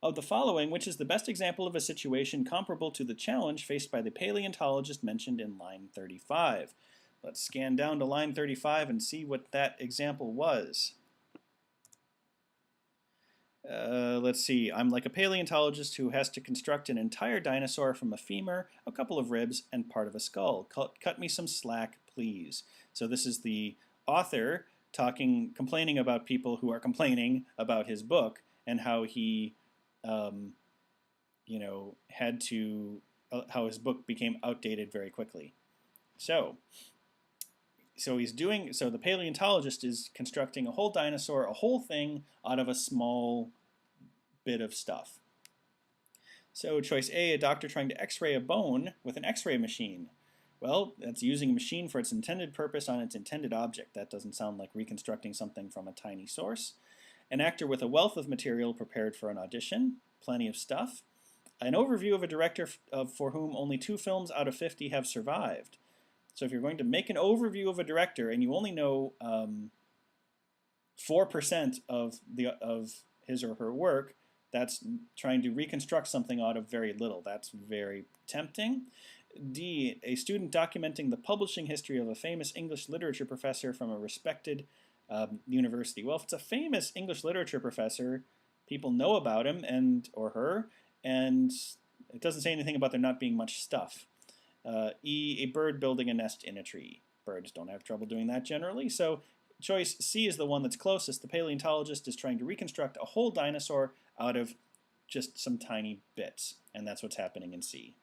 Of the following, which is the best example of a situation comparable to the challenge faced by the paleontologist mentioned in line 35? Let's scan down to line 35 and see what that example was. Let's see. I'm like a paleontologist who has to construct an entire dinosaur from a femur, a couple of ribs, and part of a skull. Cut me some slack, please. So this is the author complaining about people who are complaining about his book and how he, had to, how his book became outdated very quickly. So the paleontologist is constructing a whole dinosaur, a whole thing out of a small bit of stuff. So choice A, a doctor trying to x-ray a bone with an x-ray machine. Well, that's using a machine for its intended purpose on its intended object. That doesn't sound like reconstructing something from a tiny source. An actor with a wealth of material prepared for an audition. Plenty of stuff. An overview of a director for whom only 2 films out of 50 have survived. So if you're going to make an overview of a director and you only know 4% of his or her work, that's trying to reconstruct something out of very little. That's very tempting. D, a student documenting the publishing history of a famous English literature professor from a respected university. Well, if it's a famous English literature professor, people know about him or her, and it doesn't say anything about there not being much stuff. E, a bird building a nest in a tree. Birds don't have trouble doing that generally. So choice C is the one that's closest. The paleontologist is trying to reconstruct a whole dinosaur out of just some tiny bits. And that's what's happening in C.